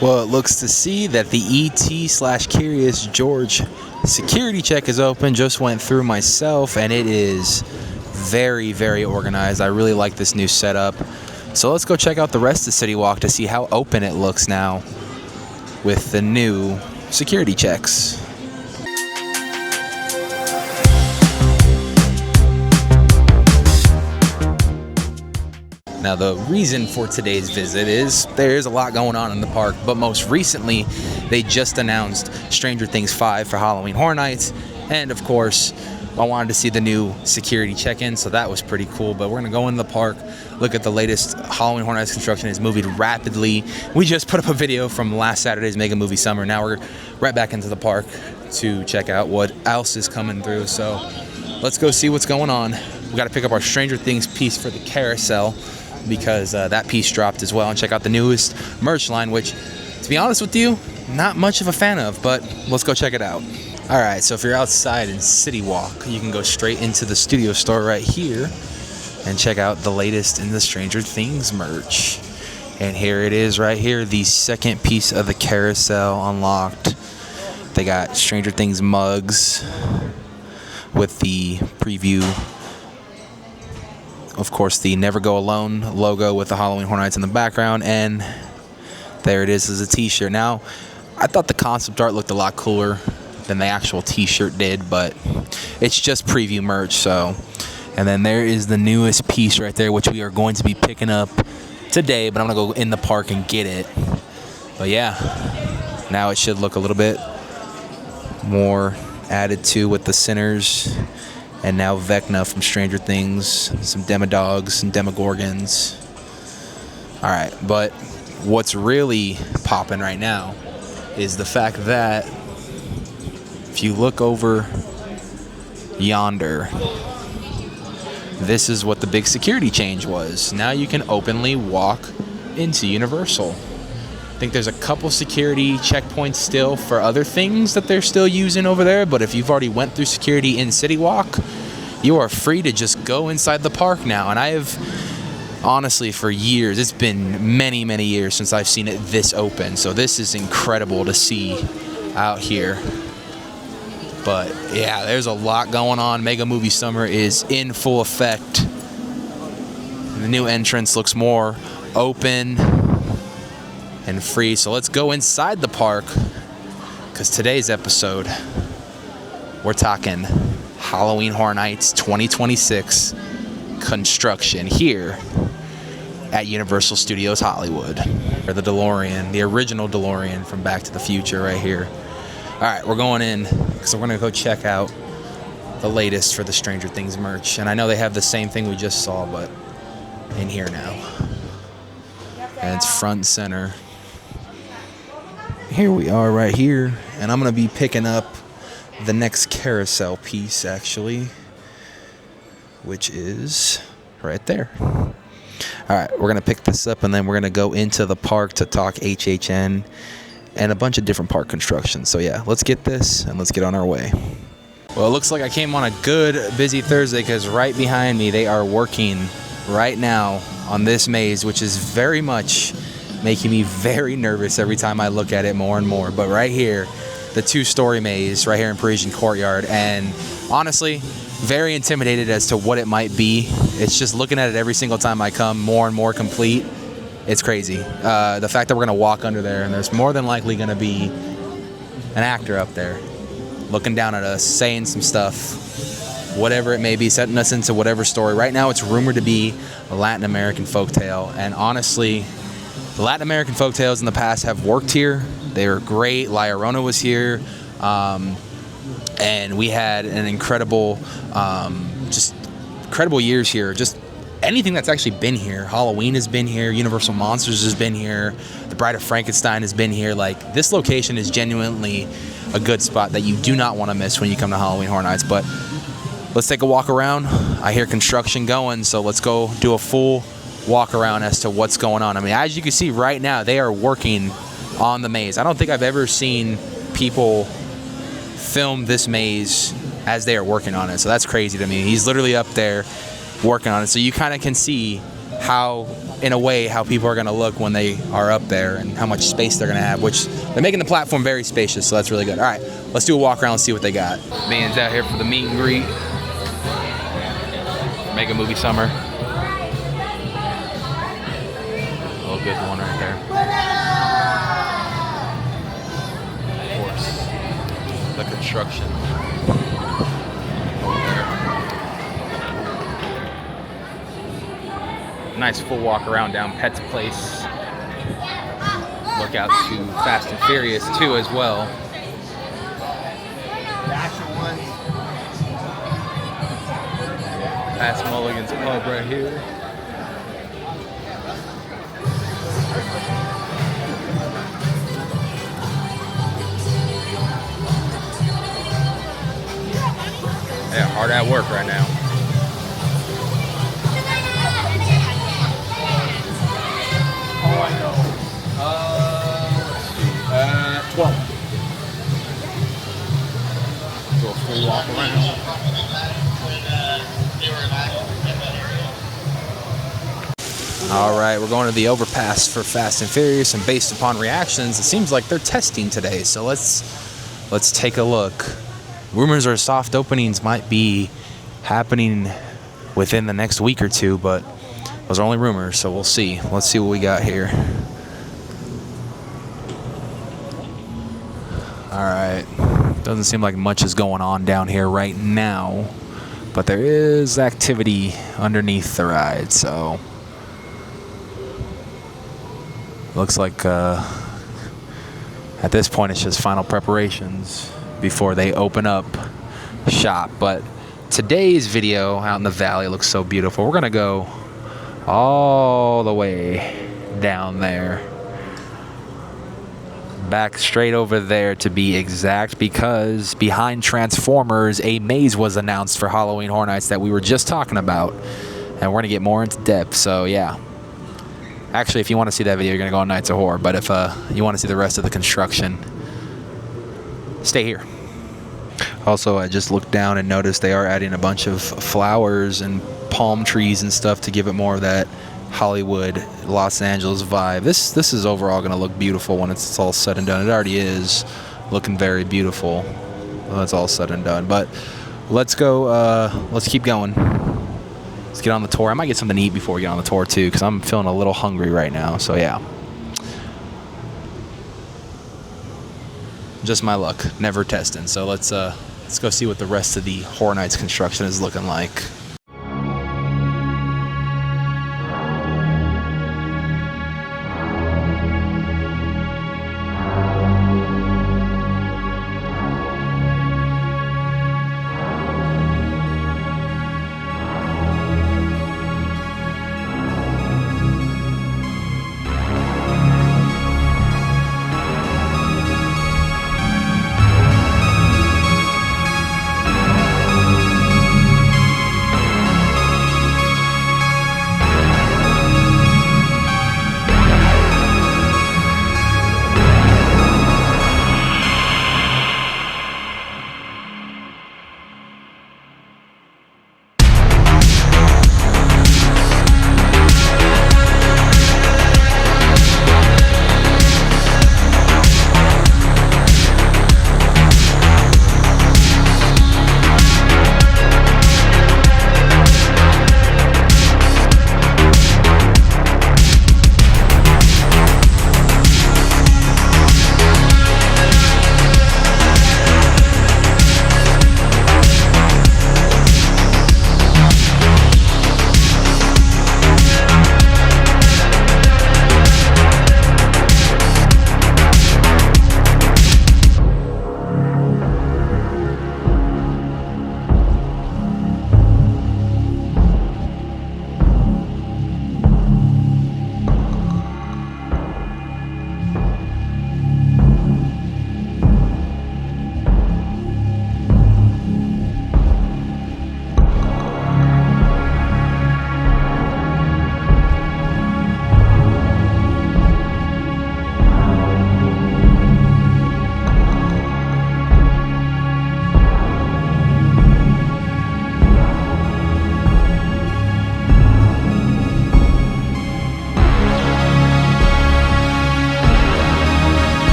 Well, it looks to see that the ET/Curious George security check is open. Just went through myself, and it is very, very organized. I really like this new setup. So let's go check out the rest of City Walk to see how open it looks now with the new security checks. Now, the reason for today's visit is there's a lot going on in the park, but most recently, they just announced Stranger Things 5 for Halloween Horror Nights, and of course, I wanted to see the new security check-in, so that was pretty cool. But we're going to go into the park, look at the latest Halloween Horror Nights construction. It's moving rapidly. We just put up a video from last Saturday's Mega Movie Summer. Now we're right back into the park to check out what else is coming through. So let's go see what's going on. We got to pick up our Stranger Things piece for the carousel, because that piece dropped as well, and check out the newest merch line, which, to be honest with you, not much of a fan of, but let's go check it out. All right, so if you're outside in City Walk, you can go straight into the studio store right here and check out the latest in the Stranger Things merch. And here it is right here, the second piece of the carousel unlocked. They got Stranger Things mugs with the preview. Of course, the Never Go Alone logo with the Halloween Horror Nights in the background, and there it is as a t-shirt. Now, I thought the concept art looked a lot cooler than the actual t-shirt did, but it's just preview merch, so. And then there is the newest piece right there, which we are going to be picking up today, but I'm going to go in the park and get it. But yeah, now it should look a little bit more added to with the Sinners. And now Vecna from Stranger Things, some Demodogs, some Demogorgons. All right, but what's really popping right now is the fact that if you look over yonder, this is what the big security change was. Now you can openly walk into Universal. I think there's a couple security checkpoints still for other things that they're still using over there, but if you've already went through security in City Walk, you are free to just go inside the park now. And I have, honestly, for years, it's been many, many years since I've seen it this open, so this is incredible to see out here. But yeah, there's a lot going on. Mega Movie Summer is in full effect. The new entrance looks more open and free. So let's go inside the park, because today's episode, we're talking Halloween Horror Nights 2026 construction here at Universal Studios Hollywood. Or the DeLorean, the original DeLorean from Back to the Future right here. All right, we're going in because we're going to go check out the latest for the Stranger Things merch. And I know they have the same thing we just saw, but in here now. And it's front and center. Here we are right here, and I'm going to be picking up the next carousel piece, actually, which is right there. All right, we're going to pick this up, and then we're going to go into the park to talk HHN and a bunch of different park construction. So yeah, let's get this, and let's get on our way. Well, it looks like I came on a good, busy Thursday, because right behind me, they are working right now on this maze, which is very much making me very nervous every time I look at it more and more. But right here, the two-story maze right here in Parisian Courtyard, and honestly, very intimidated as to what it might be. It's just looking at it every single time I come, more and more complete. It's crazy. The fact that we're going to walk under there, and there's more than likely going to be an actor up there looking down at us, saying some stuff, whatever it may be, setting us into whatever story. Right now, it's rumored to be a Latin American folktale, and honestly, the Latin American folktales in the past have worked here. They were great. La Llorona was here, and we had an incredible, just incredible years here. Just anything that's actually been here. Halloween has been here. Universal Monsters has been here. The Bride of Frankenstein has been here. Like, this location is genuinely a good spot that you do not want to miss when you come to Halloween Horror Nights. But let's take a walk around. I hear construction going, so let's go do a full walk around as to what's going on. I mean, as you can see right now, they are working on the maze. I don't think I've ever seen people film this maze as they are working on it, so that's crazy to me. He's literally up there working on it, so you kind of can see how in a way how people are going to look when they are up there and how much space they're going to have, which they're making the platform very spacious, so that's really good. All right, let's do a walk around and see what they got. Man's out here for the meet and greet. Mega Movie Summer. Oh, good one right there. Of course, the construction. Nice full walk around down Pet's Place. Look out to Fast and Furious 2 as well. The actual ones. Past Mulligan's Pub right here. Yeah, hard at work right now. Oh, I know. Let's see. 12. Do a full walk around. All right, we're going to the overpass for Fast and Furious, and based upon reactions, it seems like they're testing today. So let's take a look. Rumors are soft openings might be happening within the next week or two, but those are only rumors, so we'll see. Let's see what we got here. All right, doesn't seem like much is going on down here right now, but there is activity underneath the ride, so looks like at this point it's just final preparations before they open up shop. But today's video out in the valley looks so beautiful. We're gonna go all the way down there, back straight over there to be exact, because behind Transformers a maze was announced for Halloween Horror Nights that we were just talking about, and we're gonna get more into depth. So yeah, actually if you want to see that video, you're gonna go on Nights of Horror, but if you want to see the rest of the construction, stay here. Also, I just looked down and noticed they are adding a bunch of flowers and palm trees and stuff to give it more of that Hollywood, Los Angeles vibe. This is overall going to look beautiful when it's all said and done. It already is looking very beautiful when it's all said and done. But let's go. Let's keep going. Let's get on the tour. I might get something to eat before we get on the tour too, because I'm feeling a little hungry right now. So yeah. Just my luck, never testing. So let's go see what the rest of the Horror Nights construction is looking like.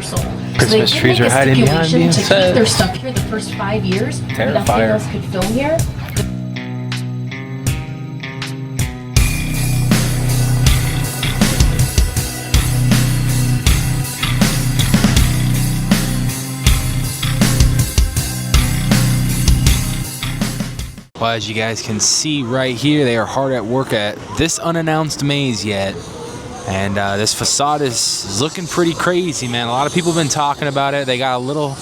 Universal. Christmas trees are hiding behind being to keep said. their stuff here the first 5 years. Nothing Terrifier. else could film here. Well, as you guys can see right here, they are hard at work at this unannounced maze yet. And this facade is looking pretty crazy, man. A lot of people have been talking about it. They got a little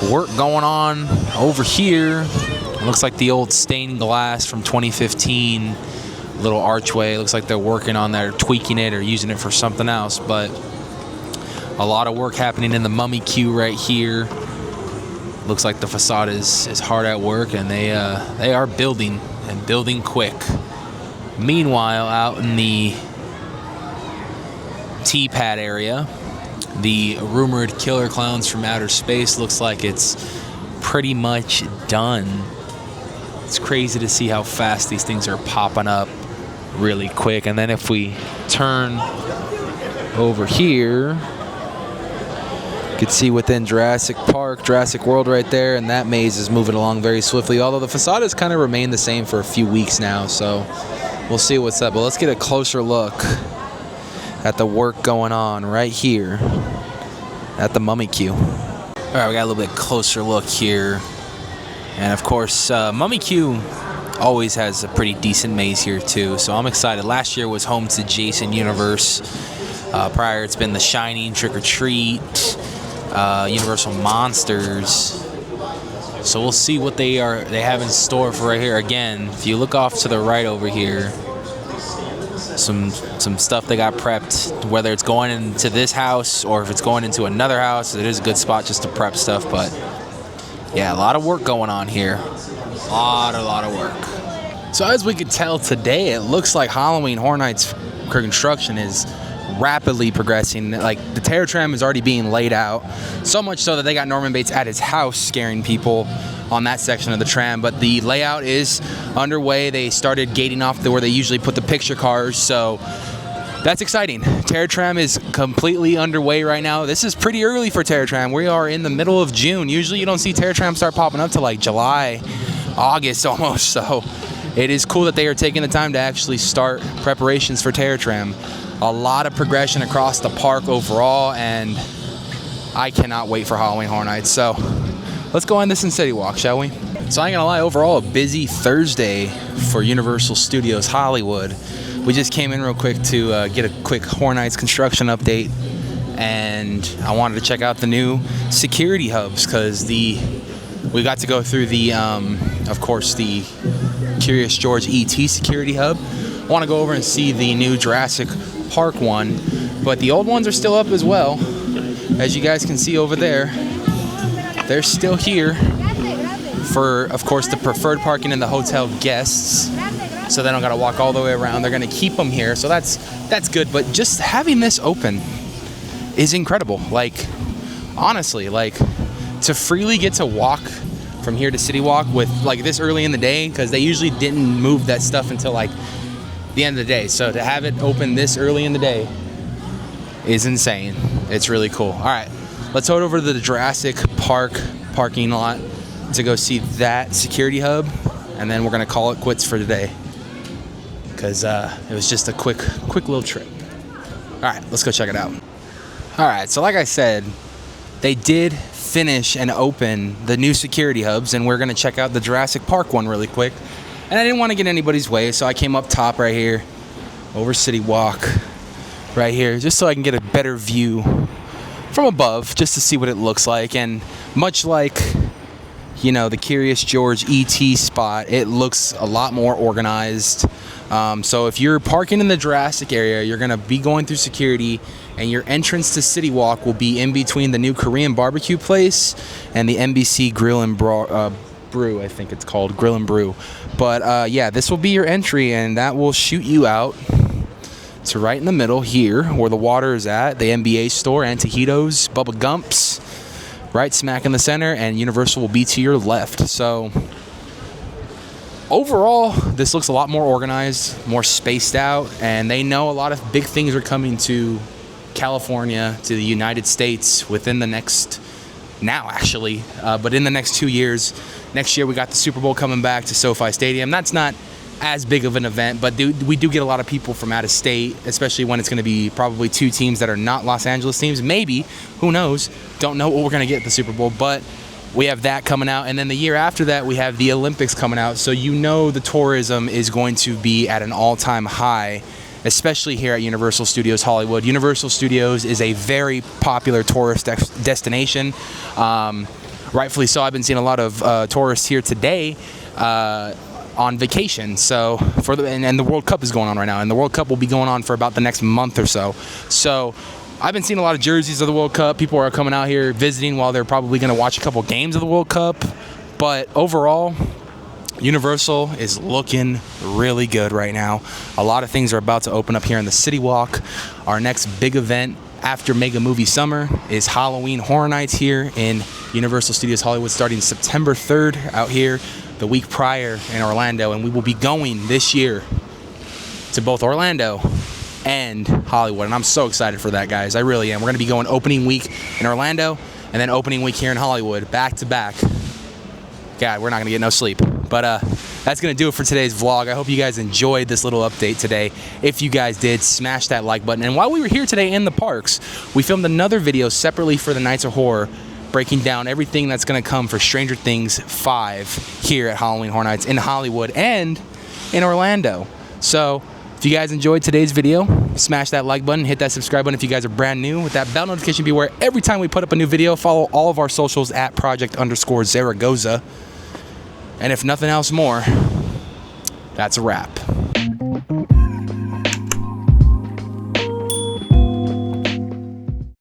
work going on over here. It looks like the old stained glass from 2015 little archway. It looks like they're working on that, or tweaking it, or using it for something else. But a lot of work happening in the mummy queue right here. Looks like the facade is hard at work, and they are building, and building quick. Meanwhile, out in the T-pad area, the rumored killer clowns from outer space looks like it's pretty much done. It's crazy to see how fast these things are popping up really quick. And then if we turn over here, you can see within Jurassic Park, Jurassic World right there, and that maze is moving along very swiftly, although the facade has kind of remained the same for a few weeks now, so we'll see what's up. But let's get a closer look at the work going on right here at the mummy queue. All right, we got a little bit closer look here. And of course, mummy queue always has a pretty decent maze here too, so I'm excited. Last year was home to Jason Universe. Prior, it's been The Shining, Trick or Treat, Universal Monsters. So we'll see what they have in store for right here. Again, if you look off to the right over here, some stuff they got prepped, whether it's going into this house or if it's going into another house. It is a good spot just to prep stuff. But yeah, a lot of work going on here. A lot of work. So as we could tell today, it looks like Halloween Horror Nights construction is rapidly progressing. Like, the TRAM is already being laid out, so much so that they got Norman Bates at his house scaring people on that section of the tram. But the layout is underway. They started gating off where they usually put the picture cars, so that's exciting. TRAM is completely underway right now. This is pretty early for TRAM. We are in the middle of June. Usually you don't see TRAM start popping up till like July, August almost, so it is cool that they are taking the time to actually start preparations for TRAM. A lot of progression across the park overall, and I cannot wait for Halloween Horror Nights. So let's go on this in City Walk, shall we? So I ain't gonna lie, overall a busy Thursday for Universal Studios Hollywood. We just came in real quick to get a quick Horror Nights construction update, and I wanted to check out the new security hubs because we got to go through the, of course, the Curious George ET security hub. I want to go over and see the new Jurassic Park one, but the old ones are still up as well. As you guys can see over there, they're still here for, of course, the preferred parking and the hotel guests, so they don't got to walk all the way around. They're going to keep them here, so that's good. But just having this open is incredible. Like, honestly, like, to freely get to walk from here to City Walk with like this early in the day, because they usually didn't move that stuff until like the end of the day. So to have it open this early in the day is insane. It's really cool. All right, let's head over to the Jurassic Park parking lot to go see that security hub, and then we're gonna call it quits for today because it was just a quick little trip. All right, let's go check it out. All right, so like I said, they did finish and open the new security hubs, and we're gonna check out the Jurassic Park one really quick. And I didn't want to get anybody's way, so I came up top right here, over City Walk, right here, just so I can get a better view from above, just to see what it looks like. And much like, you know, the Curious George ET spot, it looks a lot more organized. So if you're parking in the Jurassic area, you're gonna be going through security, and your entrance to City Walk will be in between the new Korean barbecue place and the NBC Grill and Brew, I think it's called, Grill and Brew. But yeah, this will be your entry, and that will shoot you out to right in the middle here where the water is at, the NBA store, Antojitos, Bubba Gump's, right smack in the center, and Universal will be to your left. So overall, this looks a lot more organized, more spaced out, and they know a lot of big things are coming to California to the United States within the next, now actually, but in the next 2 years. Next year we got the Super Bowl coming back to SoFi Stadium. That's not as big of an event, but we do get a lot of people from out of state, especially when it's going to be probably two teams that are not Los Angeles teams. Maybe, who knows? Don't know what we're going to get at the Super Bowl, but we have that coming out. And then the year after that, we have the Olympics coming out. So you know the tourism is going to be at an all-time high, especially here at Universal Studios Hollywood. Universal Studios is a very popular tourist destination. Rightfully so. I've been seeing a lot of tourists here today on vacation. So and the World Cup is going on right now, and the World Cup will be going on for about the next month or so. So I've been seeing a lot of jerseys of the World Cup. People are coming out here visiting while they're probably going to watch a couple games of the World Cup. But overall, Universal is looking really good right now. A lot of things are about to open up here in the City Walk. Our next big event after Mega Movie Summer is Halloween Horror Nights here in Universal Studios Hollywood, starting September 3rd out here the week prior in Orlando. And we will be going this year to both Orlando and Hollywood. And I'm so excited for that, guys. I really am. We're going to be going opening week in Orlando and then opening week here in Hollywood, back to back. God, we're not going to get no sleep. But that's going to do it for today's vlog. I hope you guys enjoyed this little update today. If you guys did, smash that like button. And while we were here today in the parks, we filmed another video separately for the Nights of Horror, breaking down everything that's going to come for Stranger Things 5 here at Halloween Horror Nights in Hollywood and in Orlando. So if you guys enjoyed today's video, smash that like button, hit that subscribe button if you guys are brand new. With that bell notification, be aware every time we put up a new video. Follow all of our socials at Project_Zaragoza. And if nothing else more, that's a wrap.